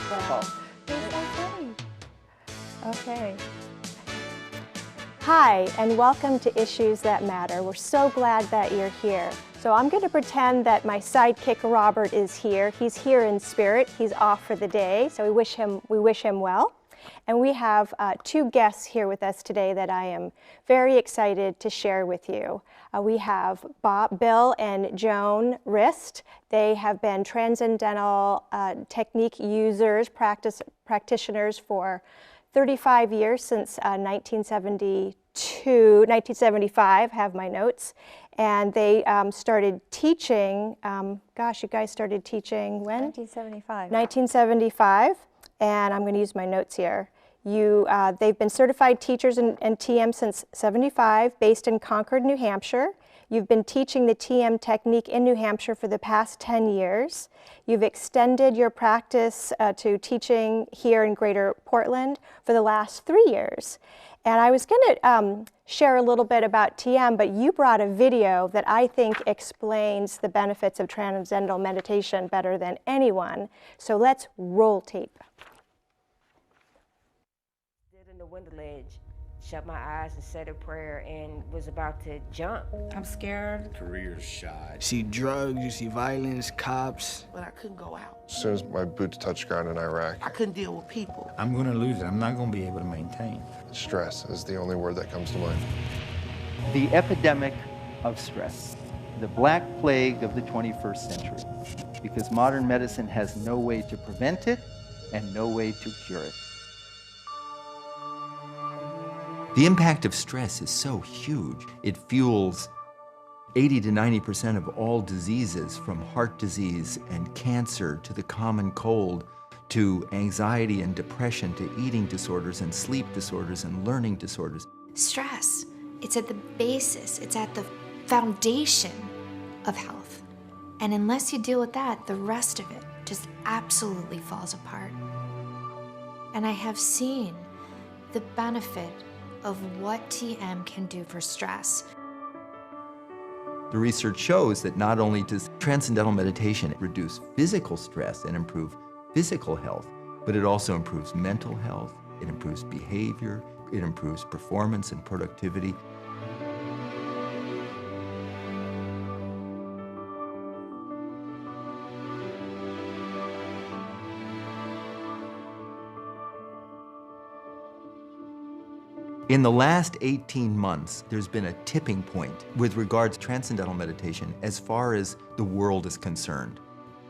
You're so funny. Okay. Hi, and welcome to Issues That Matter. We're so glad that you're here. So I'm going to pretend that my sidekick Robert is here. He's here in spirit. He's off for the day, so we wish him well. And we have two guests here with us today that I am very excited to share with you. We have Bill and Joan Rist. They have been Transcendental technique users, practitioners for 35 years, since 1975, have my notes. And they started teaching, gosh, you guys started teaching when? 1975. 1975, and I'm going to use my notes here. They've been certified teachers in TM since '75, based in Concord, New Hampshire. You've been teaching the TM technique in New Hampshire for the past 10 years. You've extended your practice to teaching here in Greater Portland for the last 3 years. And I was going to share a little bit about TM, but you brought a video that I think explains the benefits of transcendental meditation better than anyone. So let's roll tape. Stood in the window ledge, shut my eyes and said a prayer and was about to jump. I'm scared. Career shot. You see drugs, you see violence, cops. But I couldn't go out. As soon as my boots touched ground in Iraq, I couldn't deal with people. I'm gonna lose it. I'm not gonna be able to maintain. stress is the only word that comes to mind. The epidemic of stress, the black plague of the 21st century, because modern medicine has no way to prevent it and no way to cure it. The impact of stress is so huge. It fuels 80 to 90% of all diseases, from heart disease and cancer to the common cold, to anxiety and depression, to eating disorders and sleep disorders and learning disorders. Stress, it's at the basis, it's at the foundation of health. And unless you deal with that, the rest of it just absolutely falls apart. And I have seen the benefit of what TM can do for stress. The research shows that not only does transcendental meditation reduce physical stress and improve physical health, but it also improves mental health, it improves behavior, it improves performance and productivity. In the last 18 months, there's been a tipping point with regards to transcendental meditation as far as the world is concerned.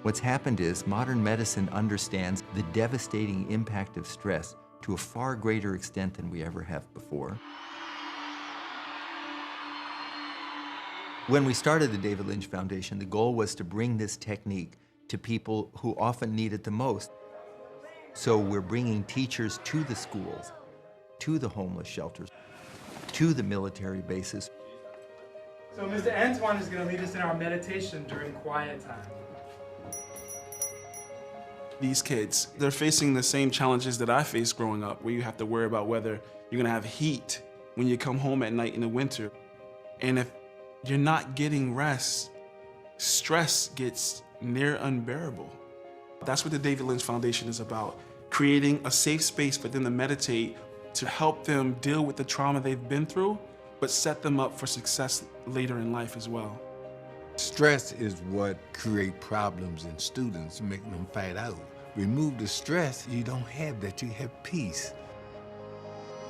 What's happened is modern medicine understands the devastating impact of stress to a far greater extent than we ever have before. When we started the David Lynch Foundation, the goal was to bring this technique to people who often need it the most. So we're bringing teachers to the schools, to the homeless shelters, to the military bases. So Mr. Antoine is going to lead us in our meditation during quiet time. These kids, they're facing the same challenges that I faced growing up, where you have to worry about whether you're gonna have heat when you come home at night in the winter. And if you're not getting rest, stress gets near unbearable. That's what the David Lynch Foundation is about, creating a safe space for them to meditate, to help them deal with the trauma they've been through, but set them up for success later in life as well. Stress is what creates problems in students, making them fight out. Remove the stress, you don't have that, you have peace.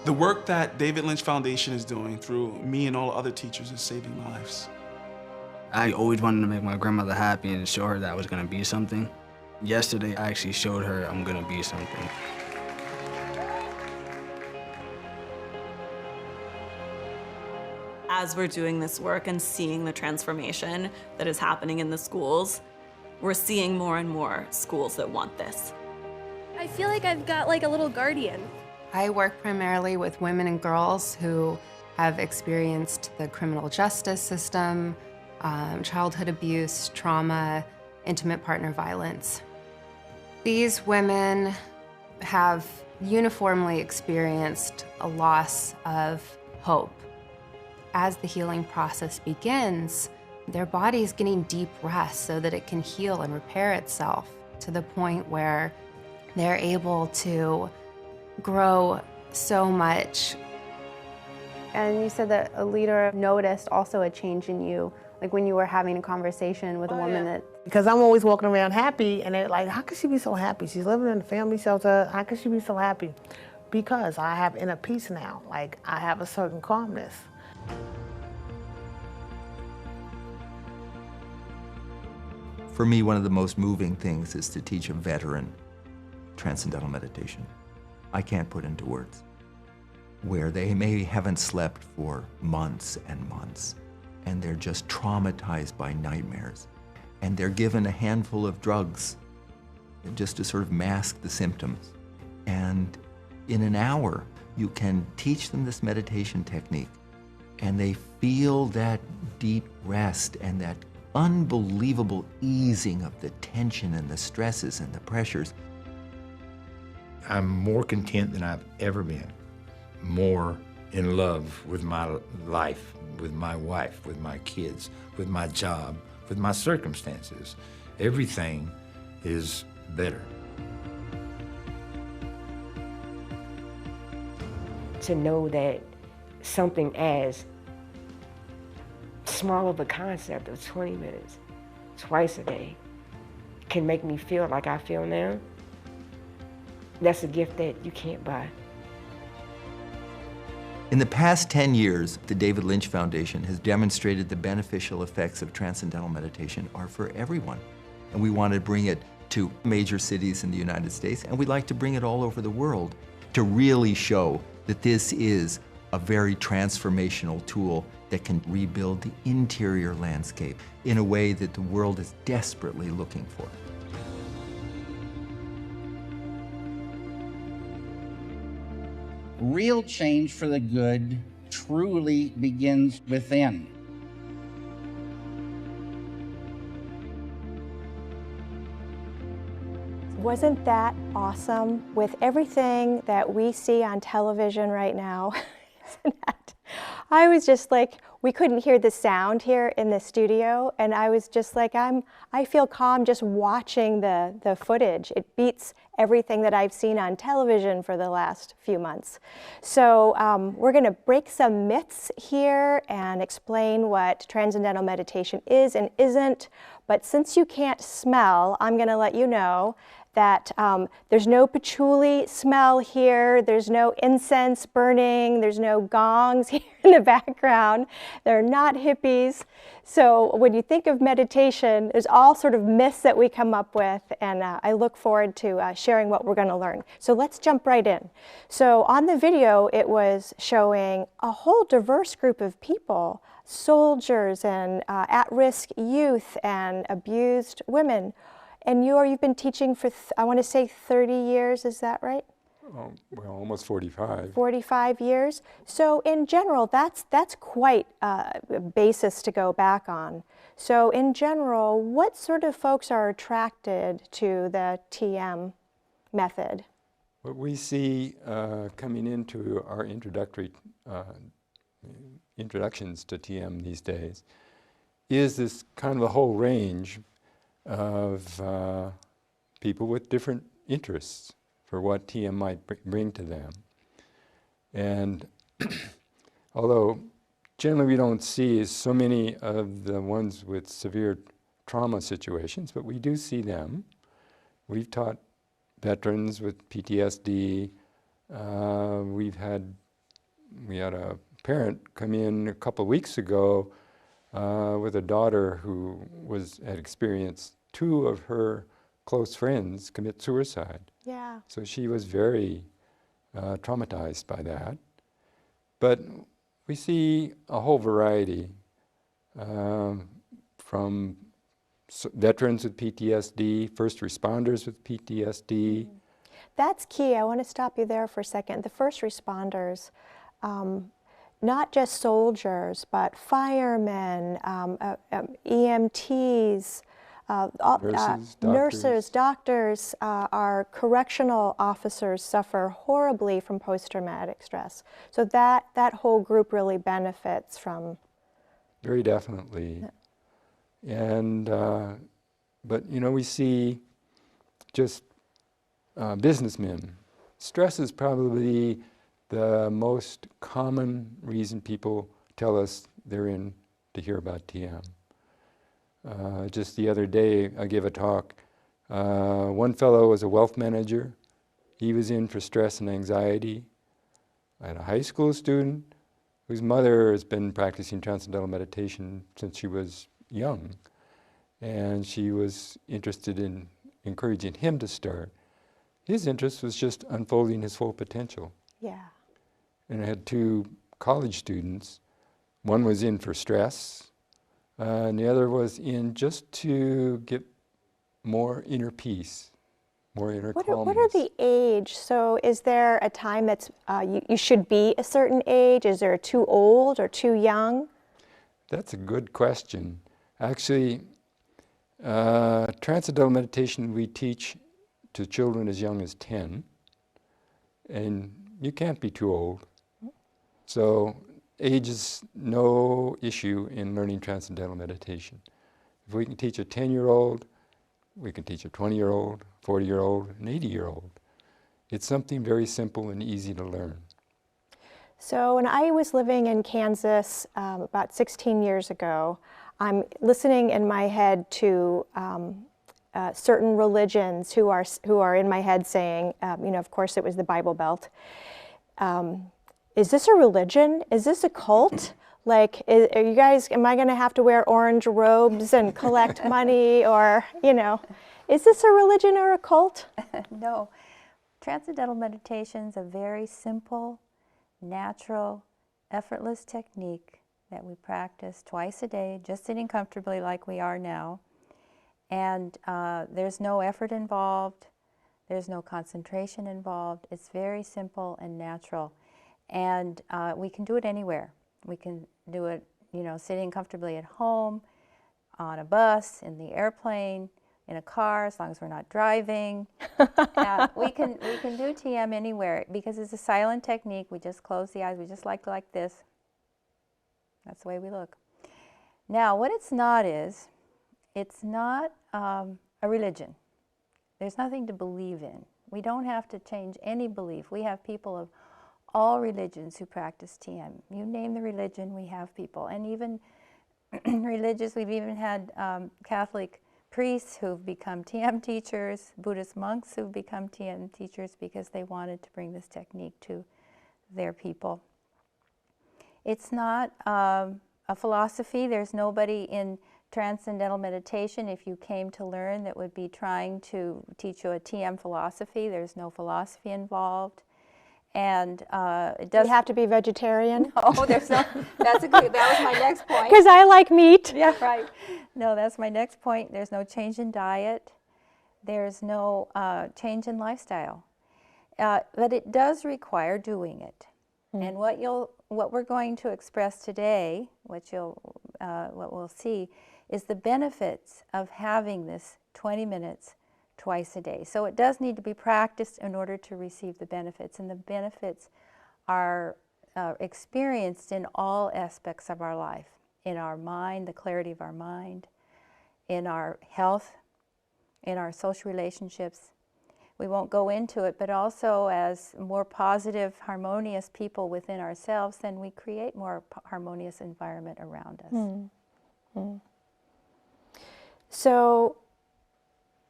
The work that David Lynch Foundation is doing through me and all other teachers is saving lives. I always wanted to make my grandmother happy and show her that I was gonna be something. Yesterday, I actually showed her I'm gonna be something. As we're doing this work and seeing the transformation that is happening in the schools, we're seeing more and more schools that want this. I feel like I've got like a little guardian. I work primarily with women and girls who have experienced the criminal justice system, childhood abuse, trauma, intimate partner violence. These women have uniformly experienced a loss of hope. As the healing process begins, their body is getting deep rest so that it can heal and repair itself to the point where they're able to grow so much. And you said that a leader noticed also a change in you, like when you were having a conversation with a woman that... Because I'm always walking around happy, and they're like, how could she be so happy? She's living in a family shelter. How could she be so happy? Because I have inner peace now. Like, I have a certain calmness. For me, one of the most moving things is to teach a veteran transcendental meditation. I can't put into words. Where they haven't slept for months and months, and they're just traumatized by nightmares. And they're given a handful of drugs just to sort of mask the symptoms. And in an hour, you can teach them this meditation technique, and they feel that deep rest and that unbelievable easing of the tension and the stresses and the pressures. I'm more content than I've ever been, more in love with my life, with my wife, with my kids, with my job, with my circumstances. Everything is better. To know that something as small of a concept of 20 minutes twice a day can make me feel like I feel now, that's a gift that you can't buy. In the past 10 years, the David Lynch Foundation has demonstrated the beneficial effects of transcendental meditation are for everyone. And we want to bring it to major cities in the United States, and we'd like to bring it all over the world to really show that this is a very transformational tool that can rebuild the interior landscape in a way that the world is desperately looking for. Real change for the good truly begins within. Wasn't that awesome? With everything that we see on television right now, isn't that? I was just like, we couldn't hear the sound here in the studio, and I was just like, I feel calm just watching the footage. It beats everything that I've seen on television for the last few months. So we're going to break some myths here and explain what transcendental meditation is and isn't. But since you can't smell, I'm going to let you know that there's no patchouli smell here, there's no incense burning, there's no gongs here in the background, they're not hippies. So when you think of meditation, there's all sort of myths that we come up with, and I look forward to sharing what we're going to learn. So let's jump right in. So on the video, it was showing a whole diverse group of people, soldiers and at-risk youth and abused women. And you've been teaching for, I want to say 30 years, is that right? Well, almost 45. 45 years. So in general, that's quite a basis to go back on. So in general, what sort of folks are attracted to the TM method? What we see coming into our introductions to TM these days is this kind of a whole range of people with different interests for what TM might bring to them. And although generally we don't see so many of the ones with severe trauma situations, but we do see them. We've taught veterans with PTSD. We had a parent come in a couple of weeks ago with a daughter who had experienced 2 of her close friends commit suicide. Yeah. So she was very traumatized by that. But we see a whole variety from veterans with PTSD, first responders with PTSD. That's key. I want to stop you there for a second. The first responders, not just soldiers, but firemen, EMTs, nurses, doctors, our correctional officers suffer horribly from post-traumatic stress. So that whole group really benefits from. Very definitely. And, but we see just businessmen. Stress is probably the most common reason people tell us they're in to hear about TM. Just the other day, I gave a talk. One fellow was a wealth manager. He was in for stress and anxiety. I had a high school student whose mother has been practicing Transcendental meditation since she was young. And she was interested in encouraging him to start. His interest was just unfolding his full potential. Yeah. And I had two college students. One was in for stress, and the other was in just to get more inner peace, more inner calmness. What are the age? So is there a time that's, you should be a certain age? Is there too old or too young? That's a good question. Actually, Transcendental meditation we teach to children as young as 10, and you can't be too old. So age is no issue in learning Transcendental meditation. If we can teach a 10-year-old, we can teach a 20-year-old, 40-year-old, an 80-year-old. It's something very simple and easy to learn. So when I was living in Kansas about 16 years ago, I'm listening in my head to certain religions who are in my head saying, of course it was the Bible Belt. Is this a religion? Is this a cult? Like, are you guys, am I going to have to wear orange robes and collect money, or, is this a religion or a cult? No. Transcendental meditation is a very simple, natural, effortless technique that we practice twice a day, just sitting comfortably like we are now. And there's no effort involved. There's no concentration involved. It's very simple and natural. And we can do it anywhere. We can do it, sitting comfortably at home, on a bus, in the airplane, in a car, as long as we're not driving. We can do TM anywhere because it's a silent technique. We just close the eyes. We just like this. That's the way we look. Now, what it's not is, it's not a religion. There's nothing to believe in. We don't have to change any belief. We have people of all religions who practice TM. You name the religion, we have people. And even religious, we've even had Catholic priests who've become TM teachers, Buddhist monks who've become TM teachers because they wanted to bring this technique to their people. It's not a philosophy. There's nobody in Transcendental meditation, if you came to learn, that would be trying to teach you a TM philosophy. There's no philosophy involved. And it does. You have to be vegetarian? No, there's no. That's a good. That was my next point. Because I like meat. Yeah, right. No, that's my next point. There's no change in diet. There's no change in lifestyle. But it does require doing it. And what we're going to express today, what we'll see, is the benefits of having this 20 minutes twice a day. So it does need to be practiced in order to receive the benefits, and the benefits are experienced in all aspects of our life, in our mind, the clarity of our mind, in our health, in our social relationships. We won't go into it, but also as more positive, harmonious people within ourselves, then we create more harmonious environment around us. So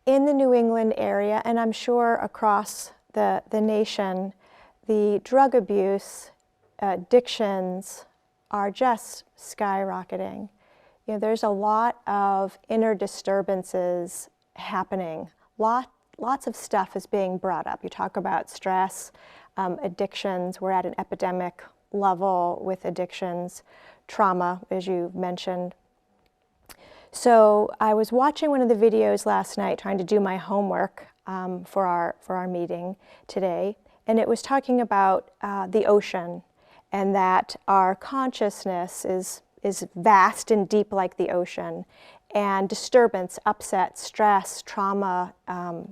in the New England area, and I'm sure across the nation, the drug abuse, addictions are just skyrocketing. There's a lot of inner disturbances happening. Lots of stuff is being brought up. You talk about stress, addictions. We're at an epidemic level with addictions, trauma, as you mentioned. So I was watching one of the videos last night, trying to do my homework for our meeting today, and it was talking about the ocean, and that our consciousness is vast and deep like the ocean, and disturbance, upset, stress, trauma,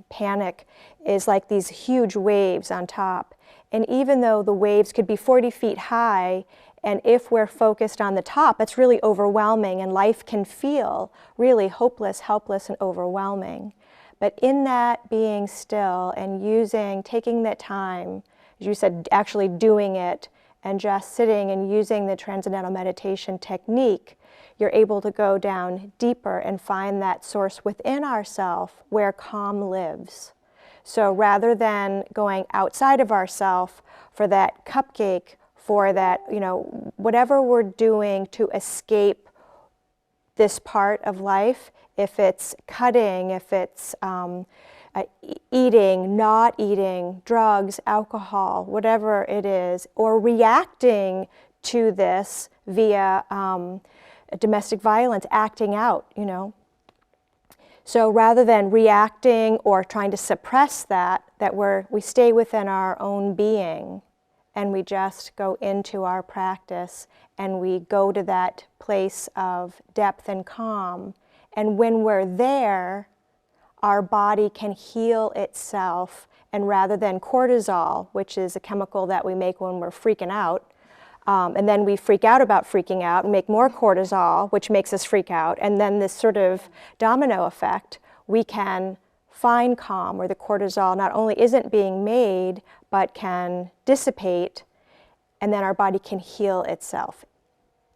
panic is like these huge waves on top. And even though the waves could be 40 feet high, and if we're focused on the top, it's really overwhelming, and life can feel really hopeless, helpless, and overwhelming. But in that being still and taking that time, as you said, actually doing it and just sitting and using the Transcendental meditation technique, you're able to go down deeper and find that source within ourself where calm lives. So rather than going outside of ourself for that cupcake, for that, whatever we're doing to escape this part of life, if it's cutting, if it's eating, not eating, drugs, alcohol, whatever it is, or reacting to this via domestic violence, acting out, So rather than reacting or trying to suppress that we stay within our own being and we just go into our practice and we go to that place of depth and calm. And when we're there, our body can heal itself, and rather than cortisol, which is a chemical that we make when we're freaking out, and then we freak out about freaking out and make more cortisol, which makes us freak out, and then this sort of domino effect, we can find calm where the cortisol not only isn't being made, but can dissipate, and then our body can heal itself.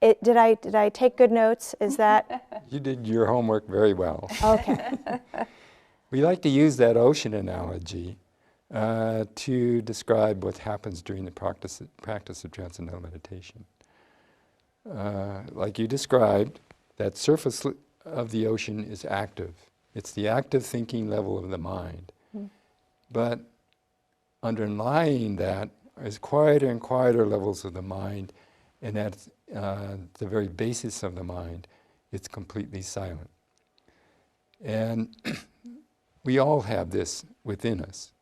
Did I take good notes? Is that? You did your homework very well. Okay. We like to use that ocean analogy to describe what happens during the practice of Transcendental meditation. Like you described, that surface of the ocean is active. It's the active thinking level of the mind. But underlying that is quieter and quieter levels of the mind, and at the very basis of the mind, it's completely silent. And we all have this within us.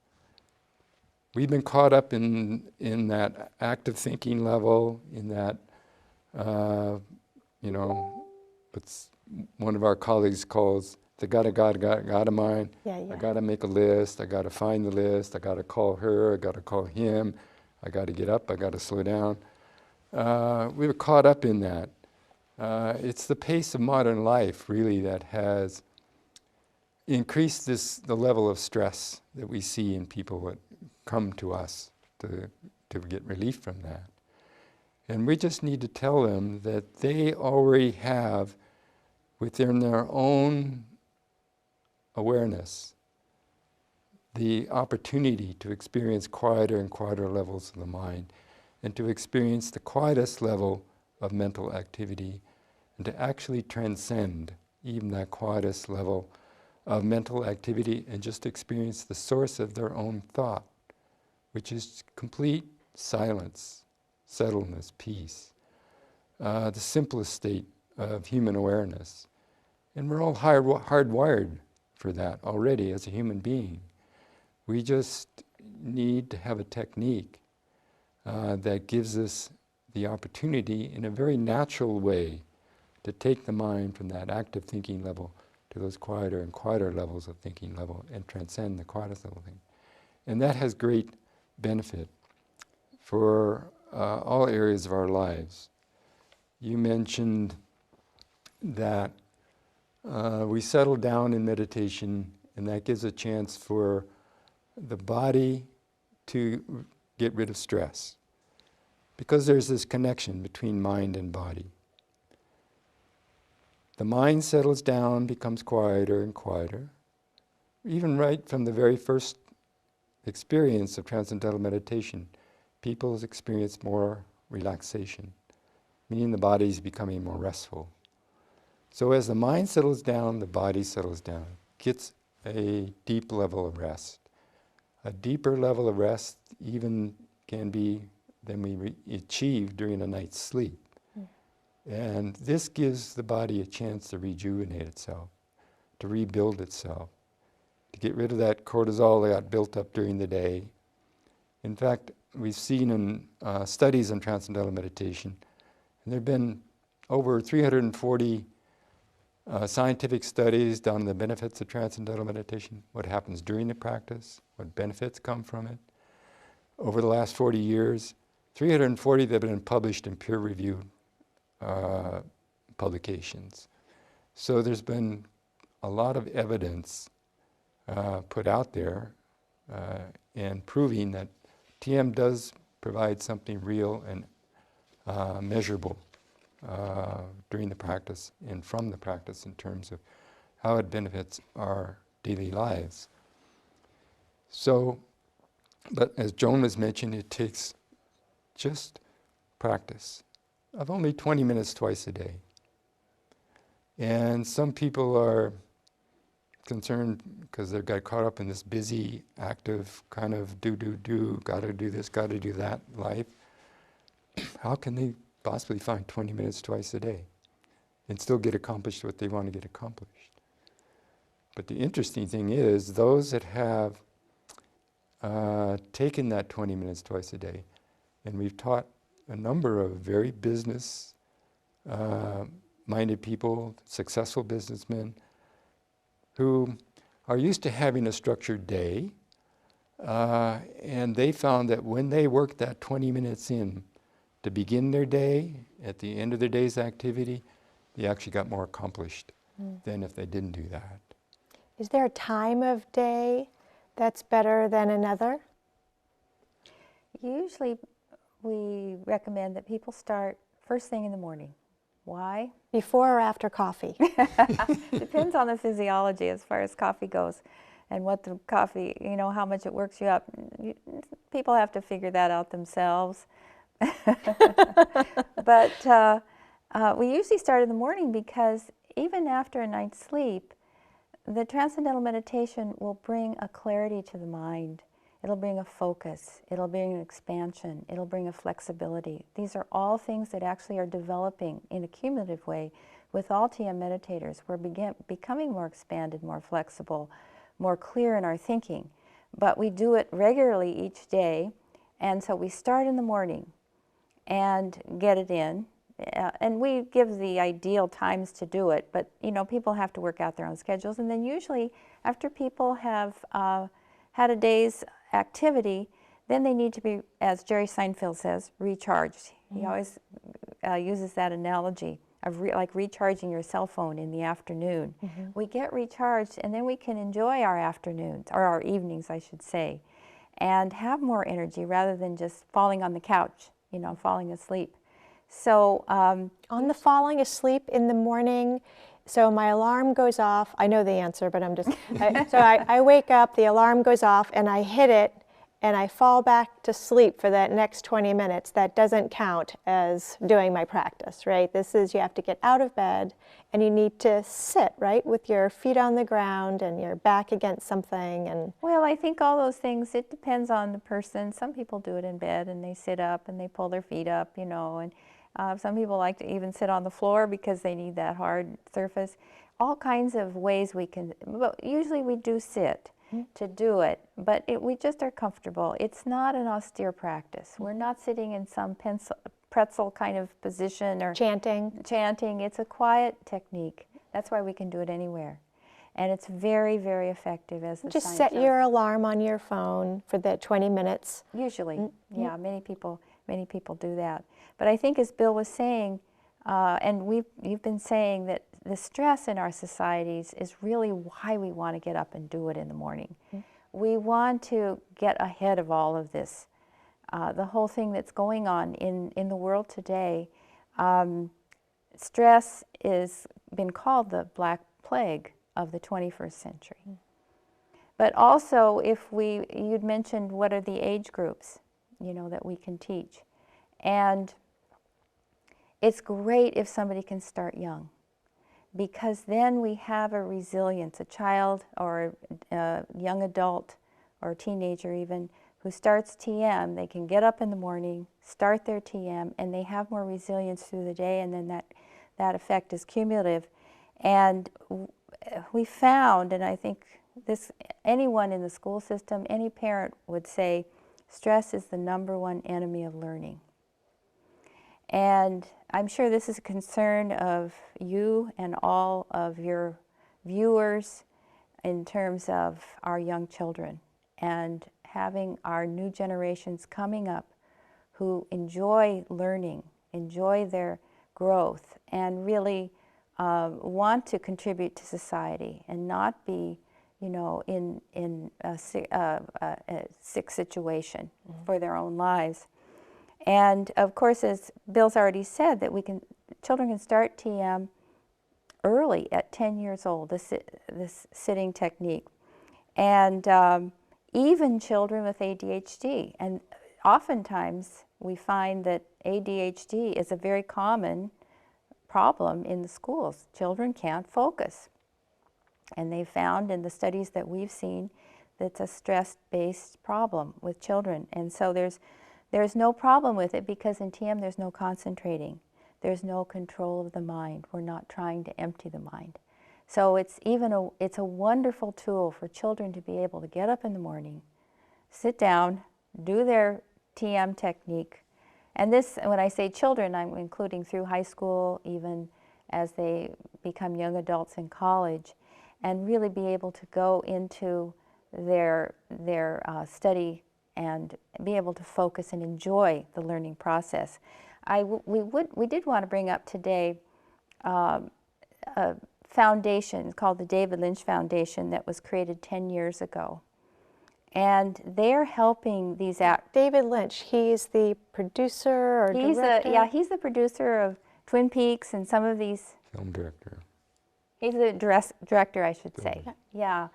We've been caught up in that active thinking level, in that, what one of our colleagues calls the gotta mind. Yeah. I gotta make a list, I gotta find the list, I gotta call her, I gotta call him, I gotta get up, I gotta slow down. We were caught up in that. It's the pace of modern life, really, that has increased the level of stress that we see in people that come to us to get relief from that. And we just need to tell them that they already have, within their own awareness, the opportunity to experience quieter and quieter levels of the mind, and to experience the quietest level of mental activity, and to actually transcend even that quietest level of mental activity and just experience the source of their own thought, which is complete silence, settledness, peace, the simplest state of human awareness. And we're all hardwired for that already as a human being. We just need to have a technique that gives us the opportunity in a very natural way to take the mind from that active thinking level to those quieter and quieter levels of thinking level and transcend the quietest level thing. And that has great benefit for all areas of our lives. You mentioned that we settle down in meditation, and that gives a chance for the body to get rid of stress, because there's this connection between mind and body. The mind settles down, becomes quieter and quieter. Even right from the very first experience of Transcendental meditation, people experience more relaxation, meaning the body is becoming more restful. So as the mind settles down, the body settles down, gets a deep level of rest. A deeper level of rest even can be than we achieve during a night's sleep. And this gives the body a chance to rejuvenate itself, to rebuild itself, to get rid of that cortisol that got built up during the day. In fact, we've seen in studies on Transcendental meditation, and there have been over 340 scientific studies done on the benefits of Transcendental meditation, what happens during the practice, what benefits come from it. Over the last 40 years, 340 that have been published in peer-reviewed publications. So there's been a lot of evidence put out there and proving that TM does provide something real and measurable during the practice and from the practice in terms of how it benefits our daily lives. So, but as Joan was mentioning, it takes just practice of only 20 minutes twice a day. And some people are concerned because they've got caught up in this busy, active kind of do, gotta do this, gotta do that life. How can they possibly find 20 minutes twice a day and still get accomplished what they want to get accomplished? But the interesting thing is, those that have taken that 20 minutes twice a day, and we've taught a number of very business-minded people, successful businessmen, who are used to having a structured day, and they found that when they worked that 20 minutes in to begin their day, at the end of their day's activity, they actually got more accomplished than if they didn't do that. Is there a time of day that's better than another? Usually we recommend that people start first thing in the morning. Why? Before or after coffee? Depends on the physiology as far as coffee goes and what the coffee, you know, how much it works you up. People have to figure that out themselves. But we usually start in the morning because even after a night's sleep, the Transcendental meditation will bring a clarity to the mind. It'll bring a focus. It'll bring an expansion. It'll bring a flexibility. These are all things that actually are developing in a cumulative way with all TM meditators. We're becoming more expanded, more flexible, more clear in our thinking. But we do it regularly each day, and so we start in the morning and get it in. And we give the ideal times to do it, but you know, people have to work out their own schedules. And then usually after people have had a day's activity, then they need to be, as Jerry Seinfeld says, recharged. He always uses that analogy of like recharging your cell phone in the afternoon. We get recharged and then we can enjoy our afternoons, or our evenings I should say, and have more energy rather than just falling on the couch, you know, falling asleep. So on the falling asleep in the morning, so my alarm goes off. I know the answer, but I'm just, I wake up, the alarm goes off, and I hit it, and I fall back to sleep for that next 20 minutes. That doesn't count as doing my practice, right? This is, you have to get out of bed, and you need to sit, right, with your feet on the ground and your back against something. And well, I think all those things, it depends on the person. Some people do it in bed, and they sit up, and they pull their feet up, you know, and some people like to even sit on the floor because they need that hard surface. All kinds of ways we can, but usually we do sit to do it, but we just are comfortable. It's not an austere practice. We're not sitting in some pretzel kind of position or chanting. It's a quiet technique. That's why we can do it anywhere. And it's very, very effective as the just set your alarm on your phone for the 20 minutes. Usually, yeah, many people do that. But I think as Bill was saying, and you've been saying that the stress in our societies is really why we want to get up and do it in the morning. We want to get ahead of all of this. The whole thing that's going on in the world today, stress has been called the Black Plague of the 21st century. But also, you'd mentioned what are the age groups, you know, that we can teach. And it's great if somebody can start young, because then we have a resilience, a child or a young adult or a teenager even, who starts TM, they can get up in the morning, start their TM, and they have more resilience through the day, and then that effect is cumulative. And we found, and I think anyone in the school system, any parent would say, stress is the #1 enemy of learning. And I'm sure this is a concern of you and all of your viewers in terms of our young children and having our new generations coming up who enjoy learning, enjoy their growth, and really want to contribute to society and not be you know, in a sick situation for their own lives. And of course, as Bill's already said, that children can start TM early at 10 years old, this sitting technique. And even children with ADHD. And oftentimes we find that ADHD is a very common problem in the schools. Children can't focus. And they found in the studies that we've seen that it's a stress-based problem with children. And so there's no problem with it because in TM there's no concentrating. There's no control of the mind. We're not trying to empty the mind. So it's a wonderful tool for children to be able to get up in the morning, sit down, do their TM technique. And this, when I say children, I'm including through high school, even as they become young adults in college, and really be able to go into their study and be able to focus and enjoy the learning process. We did want to bring up today a foundation called the David Lynch Foundation that was created 10 years ago. And they're helping these out. David Lynch, he's the producer or director? He's the producer of Twin Peaks and some of these. Film director. He's the director, I should say. Yeah.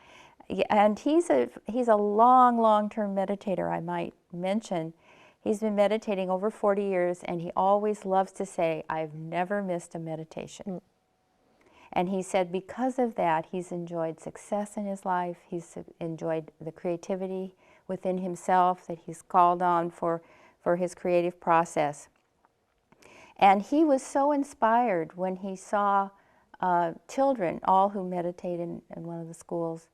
And he's a long-term meditator, I might mention. He's been meditating over 40 years, and he always loves to say, I've never missed a meditation. And he said because of that, he's enjoyed success in his life, he's enjoyed the creativity within himself that he's called on for his creative process. And he was so inspired when he saw children, all who meditate in one of the schools,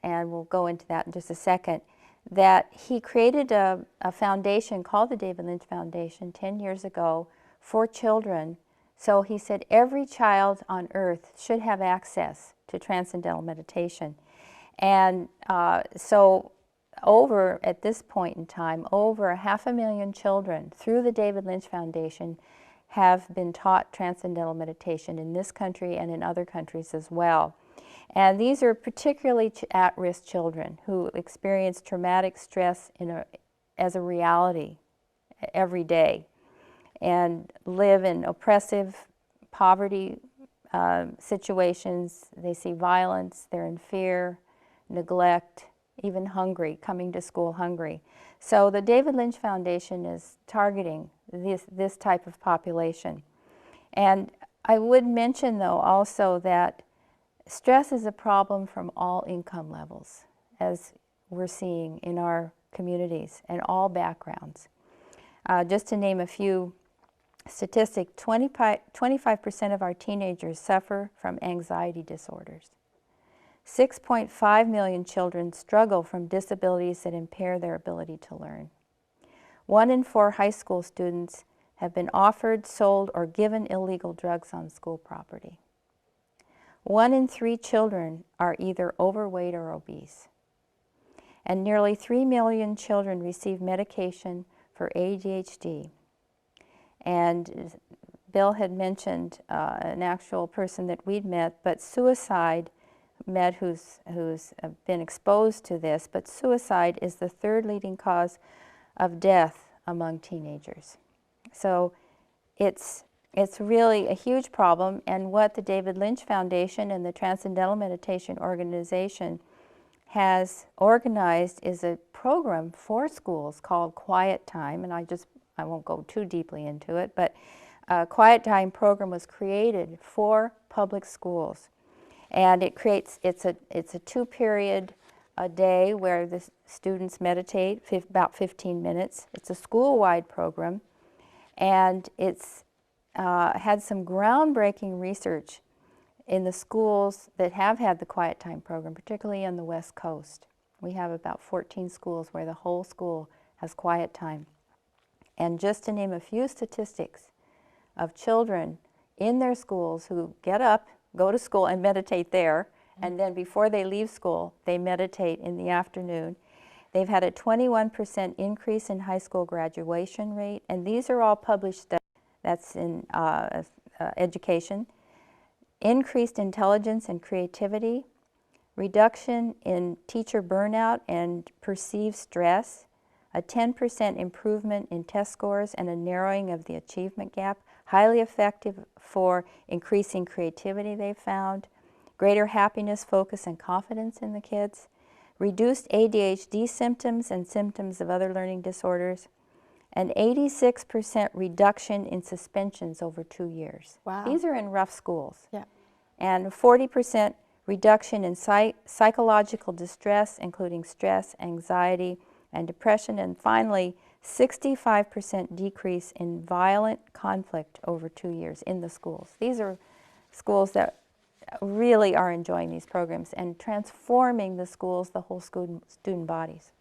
and we'll go into that in just a second, that he created a foundation called the David Lynch Foundation 10 years ago for children. So he said every child on earth should have access to transcendental meditation. And so at this point in time, over 500,000 children through the David Lynch Foundation have been taught transcendental meditation in this country and in other countries as well. And these are particularly at-risk children who experience traumatic stress as a reality every day and live in oppressive poverty situations. They see violence, they're in fear, neglect, even hungry, coming to school hungry. So the David Lynch Foundation is targeting this type of population. And I would mention, though, also that stress is a problem from all income levels, as we're seeing in our communities and all backgrounds. Just to name a few statistics, 25% of our teenagers suffer from anxiety disorders. 6.5 million children struggle from disabilities that impair their ability to learn. 1 in 4 high school students have been offered, sold, or given illegal drugs on school property. 1 in 3 children are either overweight or obese. And nearly 3 million children receive medication for ADHD. And Bill had mentioned an actual person that we'd met, but suicide, who's been exposed to this, but suicide is the 3rd leading cause of death among teenagers. So it's really a huge problem, and what the David Lynch Foundation and the Transcendental Meditation Organization has organized is a program for schools called Quiet Time, and I won't go too deeply into it, but a Quiet Time program was created for public schools. And it's a 2-period a day where the students meditate about 15 minutes. It's a school-wide program, and it's had some groundbreaking research in the schools that have had the Quiet Time program, particularly on the West Coast. We have about 14 schools where the whole school has Quiet Time. And just to name a few statistics of children in their schools who get up, go to school and meditate there, and then before they leave school, they meditate in the afternoon. They've had a 21% increase in high school graduation rate, and these are all published studies. That's in education. Increased intelligence and creativity, reduction in teacher burnout and perceived stress, a 10% improvement in test scores and a narrowing of the achievement gap, highly effective for increasing creativity, they've found, greater happiness, focus, and confidence in the kids, reduced ADHD symptoms and symptoms of other learning disorders, an 86% reduction in suspensions over 2 years. Wow. These are in rough schools. Yeah. And 40% reduction in psychological distress, including stress, anxiety, and depression, and finally, 65% decrease in violent conflict over 2 years in the schools. These are schools that really are enjoying these programs and transforming the schools, the whole student bodies.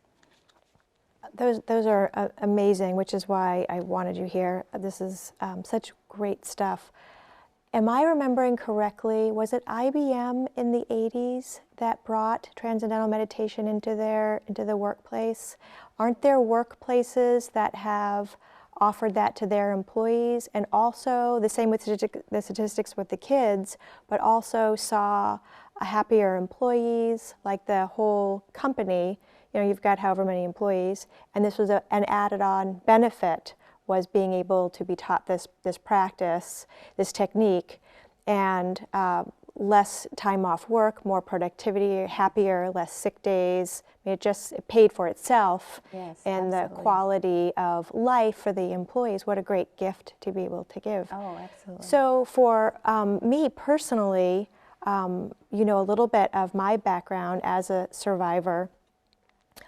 Those are amazing, which is why I wanted you here. This is such great stuff. Am I remembering correctly, was it IBM in the 80s that brought Transcendental Meditation into the workplace? Aren't there workplaces that have offered that to their employees, and also the same with the statistics with the kids, but also saw happier employees, like the whole company, you know, you've got however many employees, and this was an added-on benefit, was being able to be taught this practice, this technique, and less time off work, more productivity, happier, less sick days. I mean, it paid for itself. Yes, and absolutely. The quality of life for the employees. What a great gift to be able to give. Oh, absolutely. So for me personally, you know, a little bit of my background as a survivor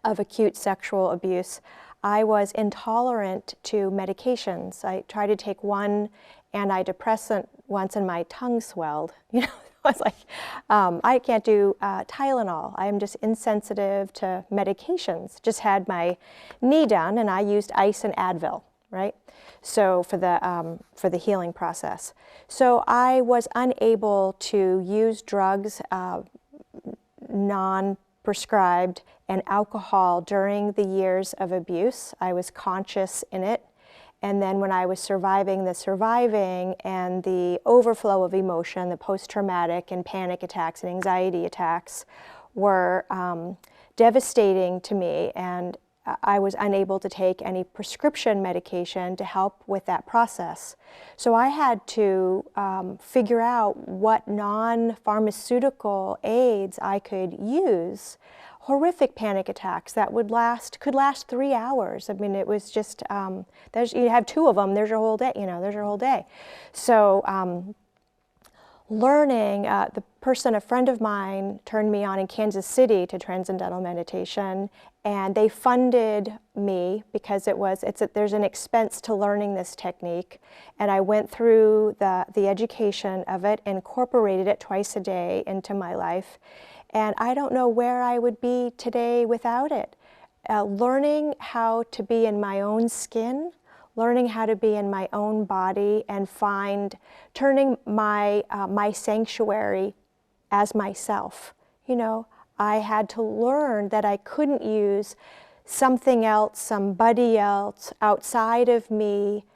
of acute sexual abuse, I was intolerant to medications. I tried to take one antidepressant once and my tongue swelled. You know, I was like, I can't do Tylenol. I am just insensitive to medications. Just had my knee done and I used ice and Advil, right? So for the healing process. So I was unable to use drugs, non-prescribed, and alcohol during the years of abuse. I was conscious in it. And then when I was surviving and the overflow of emotion, the post-traumatic and panic attacks and anxiety attacks were devastating to me, and I was unable to take any prescription medication to help with that process. So I had to figure out what non-pharmaceutical aids I could use. Horrific panic attacks that could last 3 hours. I mean, it was just, you have 2 of them, there's your whole day, you know, there's your whole day. So learning, a friend of mine turned me on in Kansas City to Transcendental Meditation, and they funded me because there's an expense to learning this technique, and I went through the education of it, incorporated it twice a day into my life. And I don't know where I would be today without it. Learning how to be in my own skin, learning how to be in my own body, and turning my sanctuary as myself. You know, I had to learn that I couldn't use something else, somebody else outside of me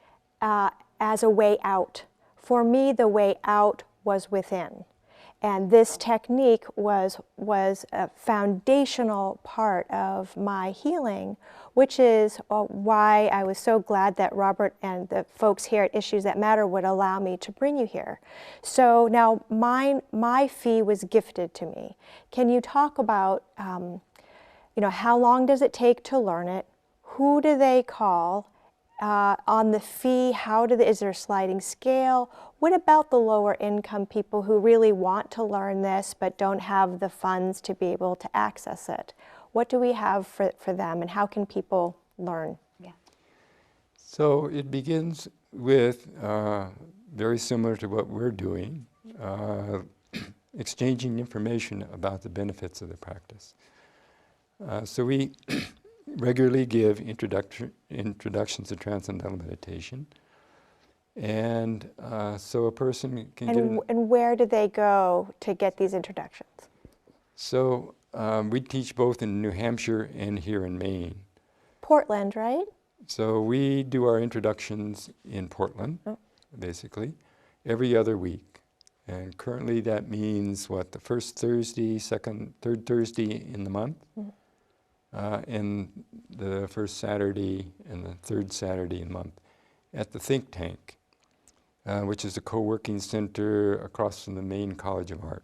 as a way out. For me, the way out was within. And this technique was a foundational part of my healing, which is why I was so glad that Robert and the folks here at Issues That Matter would allow me to bring you here. So now my fee was gifted to me. Can you talk about, you know, how long does it take to learn it? Who do they call? On the fee, is there a sliding scale? What about the lower income people who really want to learn this but don't have the funds to be able to access it? What do we have for them, and how can people learn? Yeah. So it begins with, very similar to what we're doing, exchanging information about the benefits of the practice. So we regularly give introductions to Transcendental Meditation. And so a person can get... And where do they go to get these introductions? So we teach both in New Hampshire and here in Maine. Portland, right? So we do our introductions in Portland, basically, every other week. And currently that means what, the first Thursday, third Thursday in the month, and the first Saturday and the third Saturday in the month at the think tank, which is a co-working center across from the Maine College of Art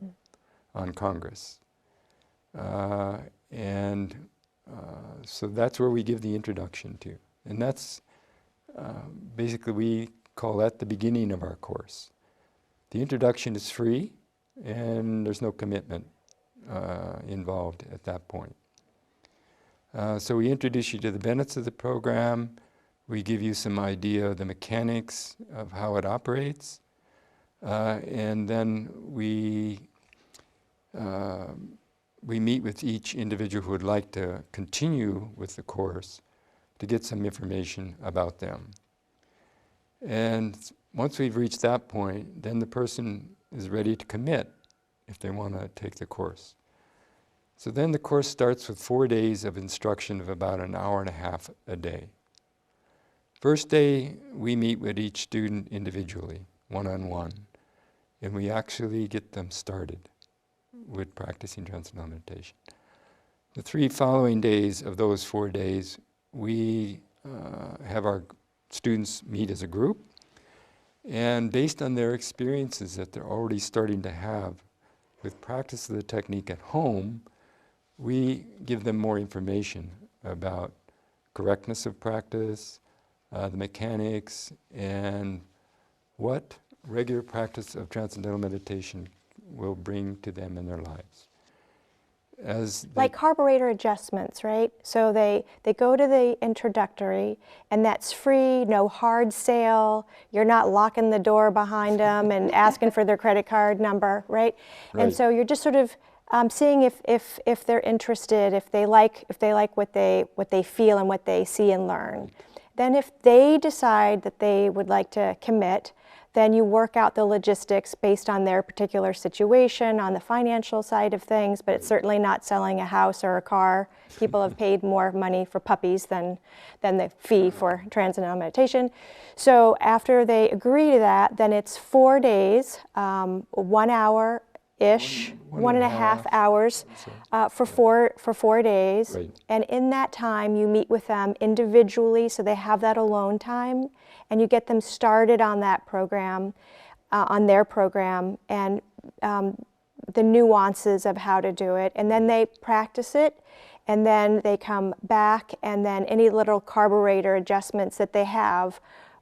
on Congress. So that's where we give the introduction to. And that's basically, we call that the beginning of our course. The introduction is free, and there's no commitment involved at that point. So we introduce you to the benefits of the program. We give you some idea of the mechanics of how it operates. And then we meet with each individual who would like to continue with the course to get some information about them. And once we've reached that point, then the person is ready to commit if they want to take the course. So then the course starts with 4 days of instruction of about an hour and a half a day. First day, we meet with each student individually, one-on-one, and we actually get them started with practicing Transcendental meditation. The 3 following days of those 4 days, we have our students meet as a group, and based on their experiences that they're already starting to have with practice of the technique at home, we give them more information about correctness of practice, the mechanics, and what regular practice of Transcendental meditation will bring to them in their lives. Like carburetor adjustments, right? So they go to the introductory, and that's free, no hard sale. You're not locking the door behind them and asking for their credit card number, right? And so you're just sort of seeing if they're interested, if they like what they feel and what they see and learn. Then if they decide that they would like to commit, then you work out the logistics based on their particular situation, on the financial side of things, but it's certainly not selling a house or a car. People have paid more money for puppies than the fee for Transcendental meditation. So after they agree to that, then it's 4 days, 1 hour-ish, 1.5 hours for 4 days. Right. And in that time, you meet with them individually, so they have that alone time, and you get them started on that program, on their program, and the nuances of how to do it. And then they practice it, and then they come back, and then any little carburetor adjustments that they have,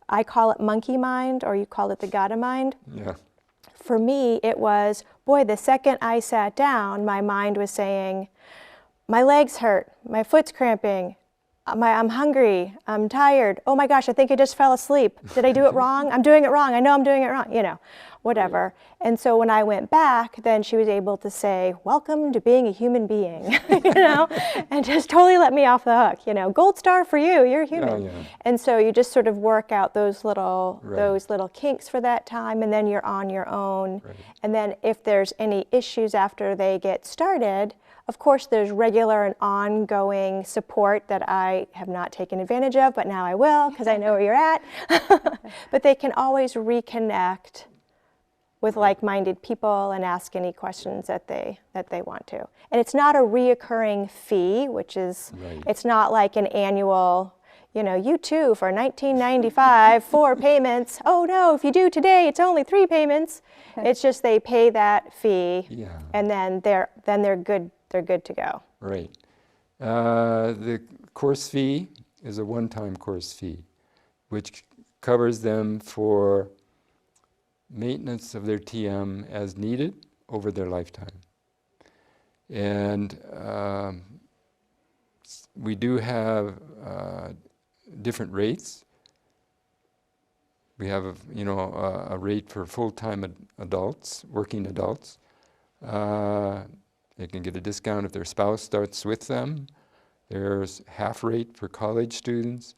I call it monkey mind, or you call it the Gata mind. Yeah. For me, it was, boy, the second I sat down, my mind was saying, my legs hurt, my foot's cramping, I'm hungry, I'm tired, oh my gosh, I think I just fell asleep. Did I do it wrong? I'm doing it wrong, I know I'm doing it wrong, you know, whatever. And so when I went back, then she was able to say, welcome to being a human being, you know, and just totally let me off the hook, you know, gold star for you, you're human. Yeah. And so you just sort of work out those little kinks for that time, and then you're on your own. Right. And then if there's any issues after they get started, of course, there's regular and ongoing support that I have not taken advantage of, but now I will because I know where you're at. But they can always reconnect with like-minded people and ask any questions that they want to. And it's not a reoccurring fee, which is, it's not like an annual, you know, you too for $19.95, 4 payments. Oh no, if you do today, it's only 3 payments. It's just they pay that fee, and then they're good. They're good to go. Right. The course fee is a one-time course fee, which covers them for maintenance of their TM as needed over their lifetime. And we do have different rates. We have, a rate for full-time adults, working adults. They can get a discount if their spouse starts with them. There's half rate for college students,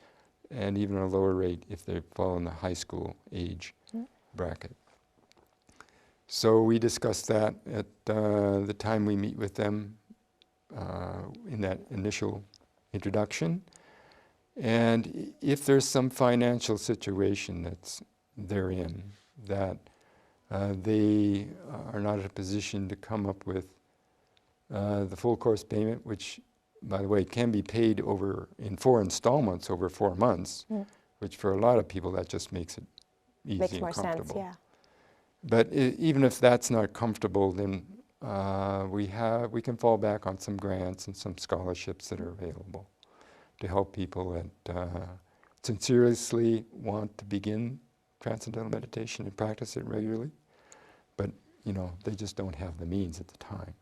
and even a lower rate if they fall in the high school age bracket. So we discuss that at the time we meet with them in that initial introduction. And if there's some financial situation that's they're in that They are not in a position to come up with the full course payment, which, by the way, can be paid in 4 installments over 4 months, which for a lot of people that just makes it easy Makes and more comfortable. sense, yeah. But even if that's not comfortable, then we can fall back on some grants and some scholarships that are available to help people that sincerely want to begin Transcendental meditation and practice it regularly, but they just don't have the means at the time.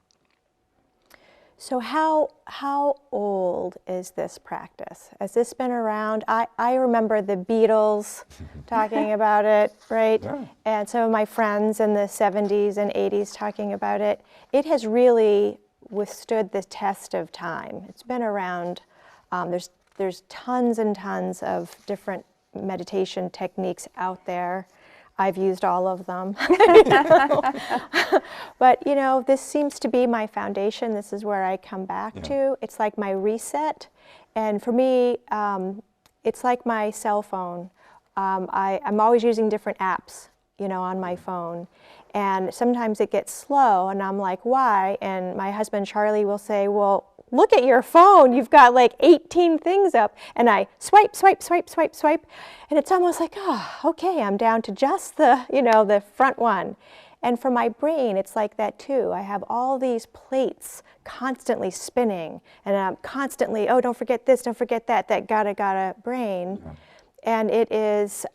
So how old is this practice? Has this been around? I remember the Beatles talking about it, right? Yeah. And some of my friends in the 70s and 80s talking about it. It has really withstood the test of time. It's been around. There's tons and tons of different meditation techniques out there. I've used all of them. But this seems to be my foundation. This is where I come back to. It's like my reset. And for me, it's like my cell phone. I'm always using different apps, on my phone. And sometimes it gets slow and I'm like, why? And my husband, Charlie, will say, well, look at your phone. You've got like 18 things up. And I swipe, swipe, swipe, swipe, swipe. And it's almost like, oh, okay, I'm down to just the, the front one. And for my brain, it's like that too. I have all these plates constantly spinning. And I'm constantly, oh, don't forget this, don't forget that gotta brain. Yeah. And it is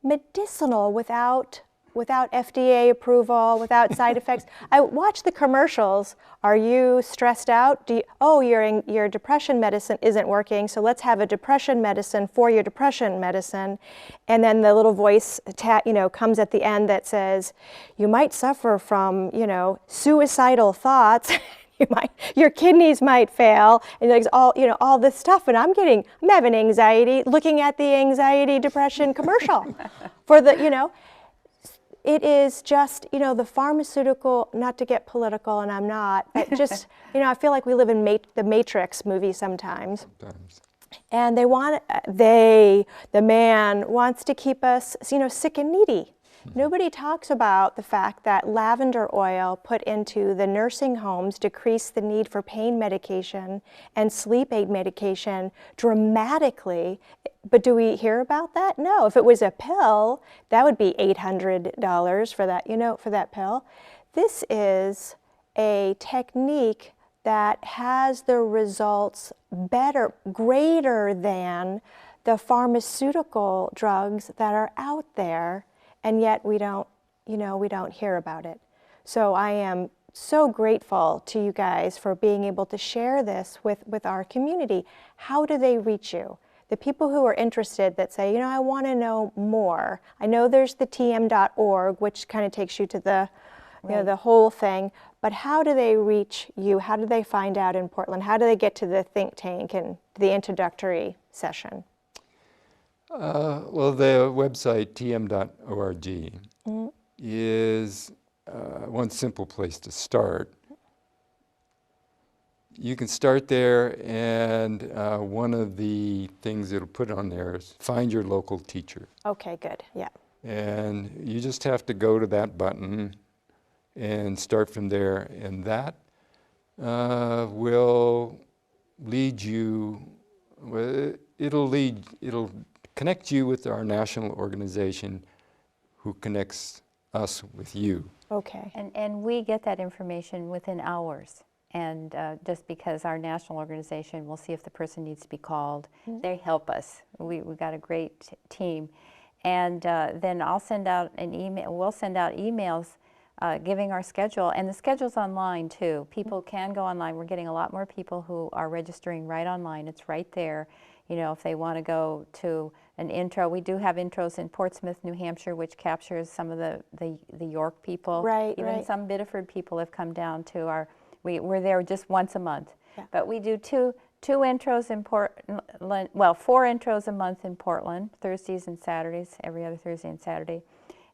medicinal without FDA approval, without side effects. I watch the commercials. Are you stressed out? Your depression medicine isn't working, so let's have a depression medicine for your depression medicine. And then the little voice comes at the end that says, you might suffer from, suicidal thoughts. Your kidneys might fail, and there's all this stuff. And I'm having anxiety looking at the anxiety depression commercial for the, It is just, the pharmaceutical, not to get political, and I'm not, but just, I feel like we live in the Matrix movie sometimes. And the man wants to keep us, sick and needy. Nobody talks about the fact that lavender oil put into the nursing homes decreased the need for pain medication and sleep aid medication dramatically. But do we hear about that? No. If it was a pill, that would be $800 for that, for that pill. This is a technique that has the results greater than the pharmaceutical drugs that are out there, and yet we don't hear about it. So I am so grateful to you guys for being able to share this with our community. How do they reach you? The people who are interested that say, I want to know more. I know there's the tm.org, which kind of takes you to the, the whole thing. But how do they reach you? How do they find out in Portland? How do they get to the think tank and the introductory session? Well, the website, tm.org, is one simple place to start. You can start there, and one of the things it'll put on there is find your local teacher. Okay, good, yeah. And you just have to go to that button and start from there, and that will lead you, it'll connect you with our national organization who connects us with you. Okay. And we get that information within hours. And just because our national organization will see if the person needs to be called, they help us. We've got a great team. And then I'll send out an email, we'll send out emails giving our schedule. And the schedule's online too. People can go online. We're getting a lot more people who are registering right online. It's right there. If they want to go to an intro, we do have intros in Portsmouth, New Hampshire, which captures some of the York people. Right, Even some Biddeford people have come down to our, we're there just once a month. Yeah. But we do two intros in Portland, well, 4 intros a month in Portland, Thursdays and Saturdays, every other Thursday and Saturday.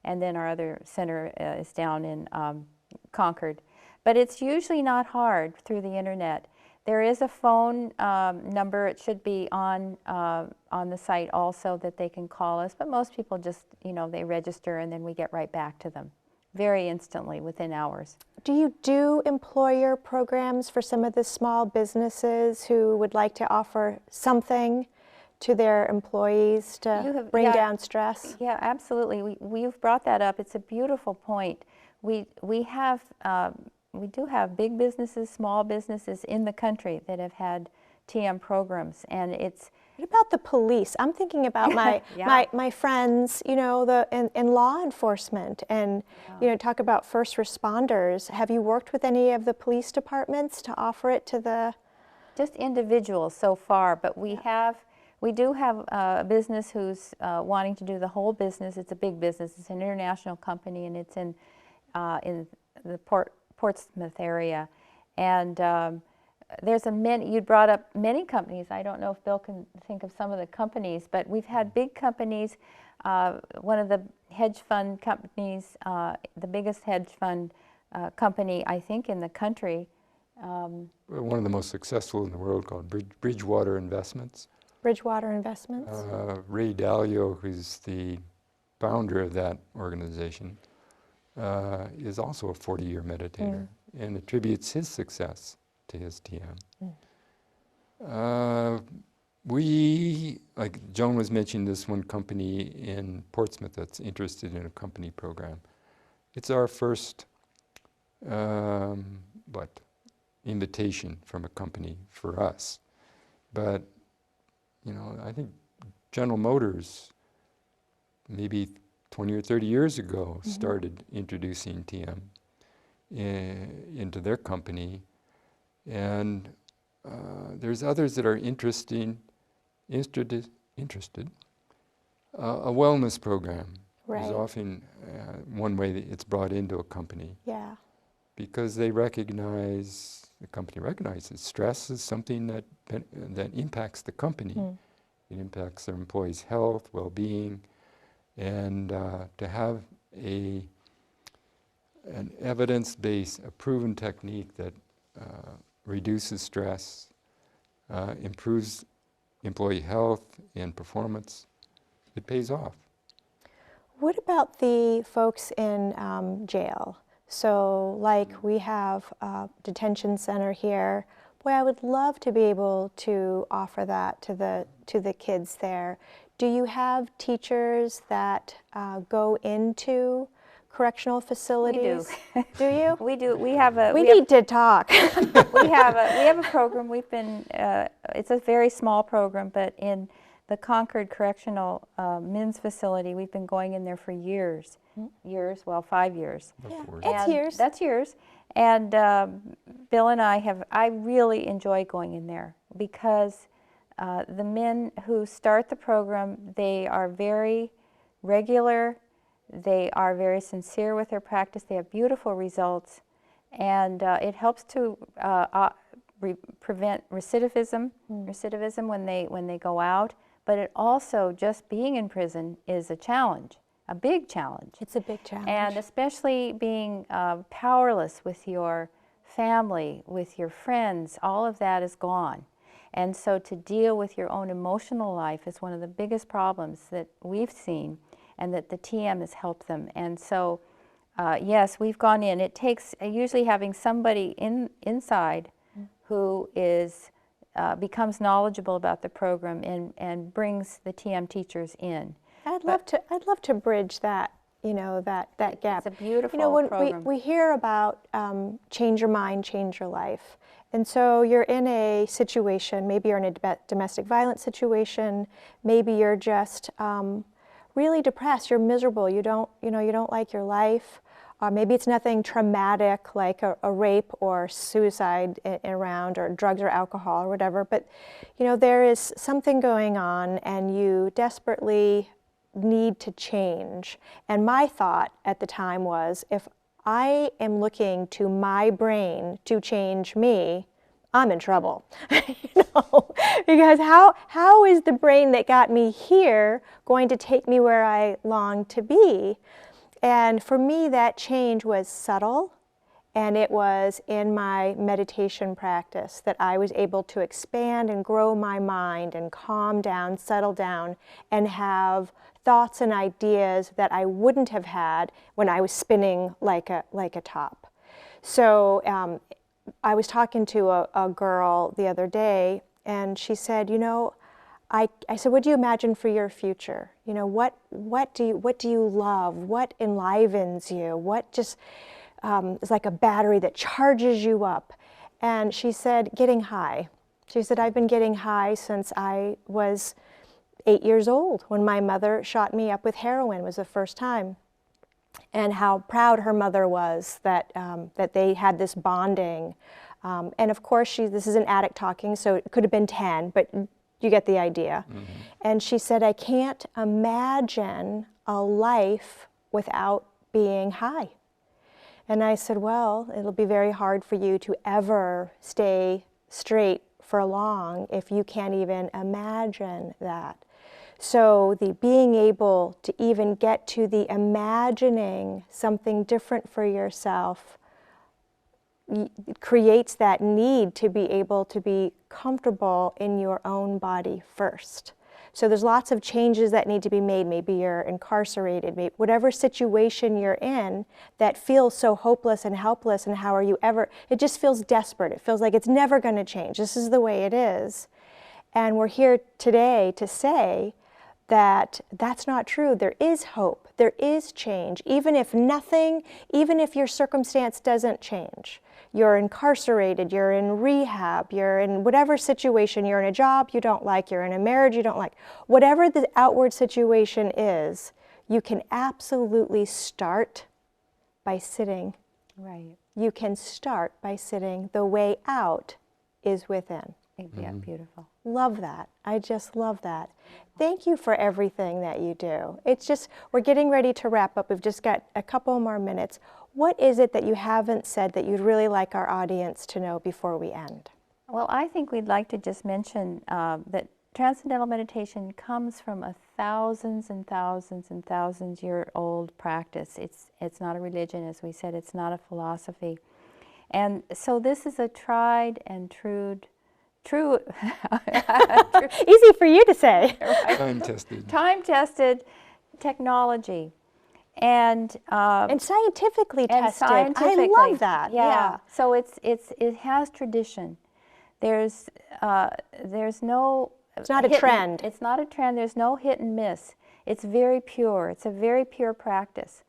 And then our other center is down in Concord. But it's usually not hard through the internet. There is a phone number. It should be on the site also that they can call us. But most people just, they register and then we get right back to them very instantly within hours. Do you do employer programs for some of the small businesses who would like to offer something to their employees to bring down stress? Yeah, absolutely. We've brought that up. It's a beautiful point. We do have big businesses, small businesses in the country that have had TM programs, and it's. What about the police? I'm thinking about my my friends, in law enforcement, and talk about first responders. Have you worked with any of the police departments to offer it to the? Just individuals so far, but we do have a business who's wanting to do the whole business. It's a big business. It's an international company, and it's in the Portsmouth area, and there's you brought up many companies. I don't know if Bill can think of some of the companies, but we've had big companies. One of the hedge fund companies, the biggest hedge fund company, I think, in the country. One of the most successful in the world, called Bridgewater Investments. Bridgewater Investments. Ray Dalio, who's the founder of that organization, is also a 40-year meditator and attributes his success to his TM. We, like Joan was mentioning, this one company in Portsmouth that's interested in a company program. It's our first invitation from a company for us. But I think General Motors, maybe 20 or 30 years ago, started introducing TM into their company. And there's others that are interested. A wellness program is often one way that it's brought into a company. Yeah. Because the company recognizes stress is something that impacts the company. It impacts their employees' health, well-being, and to have an evidence-based, a proven technique that reduces stress, improves employee health and performance, it pays off. What about the folks in jail? So, like, we have a detention center here. Boy, I would love to be able to offer that to the kids there. Do you have teachers that go into correctional facilities? We do. Do you? We do. We have a. We need to talk. we have a program. We've been. It's a very small program, but in the Concord Correctional Men's Facility, we've been going in there for years. 5 years. Yeah, that's years. That's years. And Bill and I really enjoy going in there because the men who start the program, they are very regular, they are very sincere with their practice, they have beautiful results, and it helps to prevent recidivism when they go out, but it also, just being in prison is a challenge. A big challenge. It's a big challenge. And especially being powerless with your family, with your friends, all of that is gone. And so to deal with your own emotional life is one of the biggest problems that we've seen, and that the TM has helped them. And so, yes, we've gone in. It takes usually having somebody inside who becomes knowledgeable about the program and brings the TM teachers in. I'd love to bridge that, that gap. It's a beautiful program. We hear about change your mind, change your life. And so you're in a situation, maybe you're in a domestic violence situation, maybe you're just really depressed, you're miserable, you don't like your life. Maybe it's nothing traumatic like a rape or suicide around, or drugs or alcohol or whatever, but there is something going on and you desperately need to change. And my thought at the time was, if I am looking to my brain to change me, I'm in trouble. Because how is the brain that got me here going to take me where I long to be? And for me, that change was subtle And it was in my meditation practice that I was able to expand and grow my mind and calm down, settle down, and have thoughts and ideas that I wouldn't have had when I was spinning like a top. So I was talking to a girl the other day, and she said, you know, I said, what do you imagine for your future? You know, what do you love? What enlivens you? What just is like a battery that charges you up? And she said, getting high. She said, I've been getting high since I was 8 years old, when my mother shot me up with heroin, was the first time. And how proud her mother was that, that they had this bonding. And of course, this is an addict talking, so it could have been 10, but you get the idea. Mm-hmm. And she said, I can't imagine a life without being high. And I said, well, it'll be very hard for you to ever stay straight for long if you can't even imagine that. So the being able to even get to the imagining something different for yourself creates that need to be able to be comfortable in your own body first. So there's lots of changes that need to be made. Maybe you're incarcerated, maybe whatever situation you're in that feels so hopeless and helpless, and how are you ever, it just feels desperate. It feels like it's never going to change. This is the way it is. And we're here today to say that that's not true. There is hope. There is change. Even if nothing, even if your circumstance doesn't change. You're incarcerated, you're in rehab, you're in whatever situation, you're in a job you don't like, you're in a marriage you don't like. Whatever the outward situation is, you can absolutely start by sitting. Right. You can start by sitting. The way out is within. Yeah, beautiful. Love that. I just love that. Thank you for everything that you do. It's just, we're getting ready to wrap up. We've just got a couple more minutes. What is it that you haven't said that you'd really like our audience to know before we end? Well, I think we'd like to just mention that Transcendental meditation comes from a thousands and thousands and thousands year old practice. It's not a religion, as we said, it's not a philosophy. And so this is a tried and true easy for you to say. Right? Time-tested. Time-tested technology. And scientifically tested. Scientifically. I love that. Yeah. So it has tradition. There's no. It's not a trend. It's not a trend. There's no hit and miss. It's very pure. It's a very pure practice.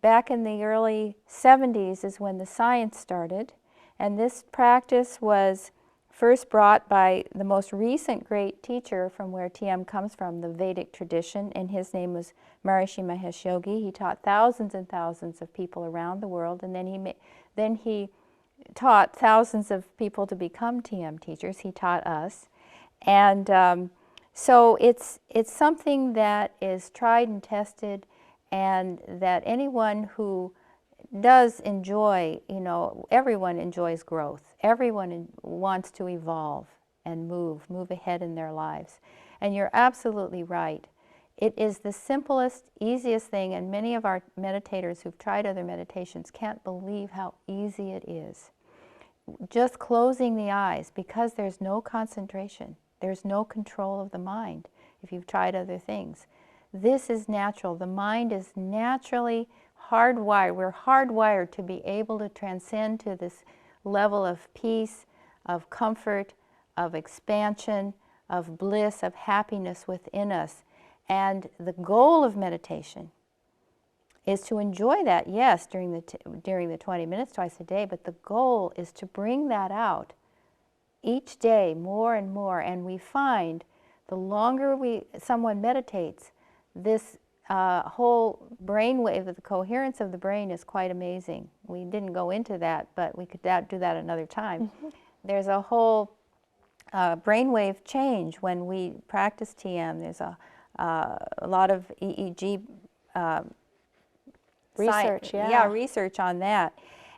Back in the early 70s is when the science started, and this practice was first brought by the most recent great teacher from where TM comes from, the Vedic tradition, and his name was Maharishi Mahesh Yogi. He taught thousands and thousands of people around the world, and then he taught thousands of people to become TM teachers. He taught us, and so it's something that is tried and tested, and that anyone who does enjoy, everyone enjoys growth. Everyone wants to evolve and move ahead in their lives. And you're absolutely right. It is the simplest, easiest thing, and many of our meditators who've tried other meditations can't believe how easy it is. Just closing the eyes, because there's no concentration, there's no control of the mind if you've tried other things. This is natural. The mind is naturally hardwired. We're hardwired to be able to transcend to this level of peace, of comfort, of expansion, of bliss, of happiness within us. And the goal of meditation is to enjoy that, yes, during the 20 minutes twice a day, but the goal is to bring that out each day more and more. And we find the longer someone meditates, this whole brainwave, the coherence of the brain is quite amazing. We didn't go into that, but we could do that another time. Mm-hmm. There's a whole brainwave change when we practice TM. There's a lot of EEG research, research on that.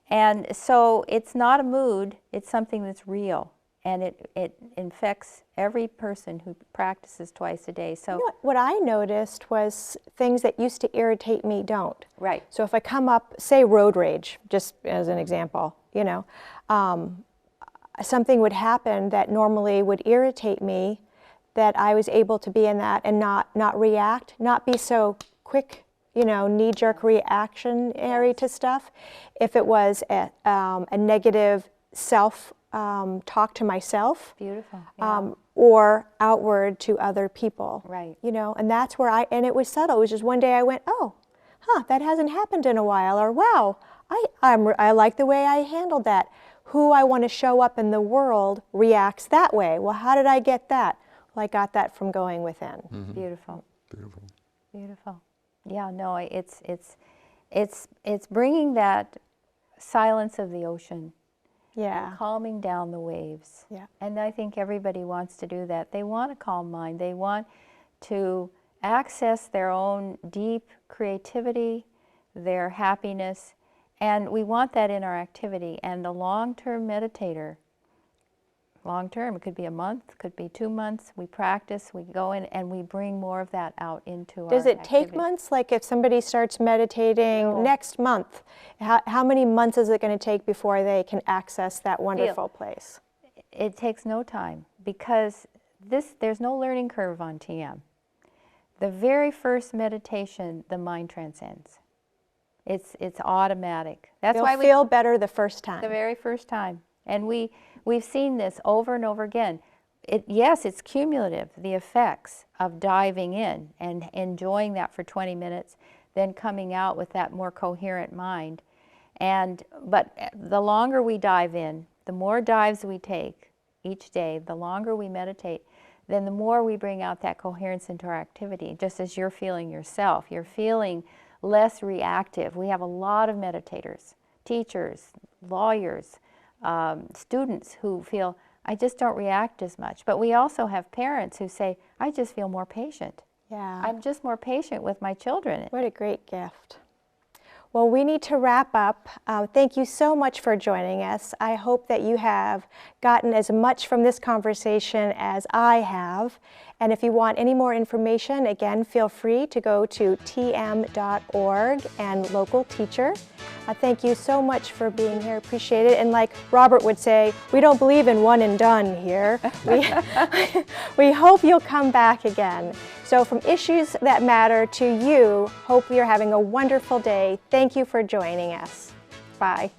And so it's not a mood, it's something that's real. And it infects every person who practices twice a day. So you know what I noticed was things that used to irritate me don't. Right. So if I come up, say road rage, just as an example, you know, something would happen that normally would irritate me, that I was able to be in that and not react, not be so quick, you know, knee-jerk reactionary to stuff. If it was a negative self talk to myself, beautiful, yeah. Or outward to other people, right? You know, and that's where and it was subtle. It was just one day I went, oh, that hasn't happened in a while, or wow, I like the way I handled that. Who I want to show up in the world reacts that way. Well, how did I get that? Well, I got that from going within. Mm-hmm. Beautiful. Beautiful. Beautiful. Yeah, no, it's bringing that silence of the ocean. Yeah. And calming down the waves. Yeah. And I think everybody wants to do that. They want a calm mind. They want to access their own deep creativity, their happiness, and we want that in our activity. And the long-term meditator, long-term, it could be a month, could be 2 months, we practice, we go in, and we bring more of that out into our Does it activity. take months? Like if somebody starts meditating next month, how many months is it going to take before they can access that wonderful place? It takes no time, because there's no learning curve on TM. The very first meditation, the mind transcends. It's automatic. That's why we feel better the first time. The very first time. And we've seen this over and over again. Yes, it's cumulative, the effects of diving in and enjoying that for 20 minutes, then coming out with that more coherent mind. But the longer we dive in, the more dives we take each day, the longer we meditate, then the more we bring out that coherence into our activity, just as you're feeling yourself. You're feeling less reactive. We have a lot of meditators, teachers, lawyers, students who feel, I just don't react as much. But we also have parents who say, I just feel more patient. Yeah. I'm just more patient with my children. What a great gift. Well, we need to wrap up. Thank you so much for joining us. I hope that you have gotten as much from this conversation as I have. And if you want any more information, again, feel free to go to tm.org and local teacher. Thank you so much for being here. Appreciate it. And like Robert would say, we don't believe in one and done here. We hope you'll come back again. So from Issues That Matter to you, hope you're having a wonderful day. Thank you for joining us. Bye.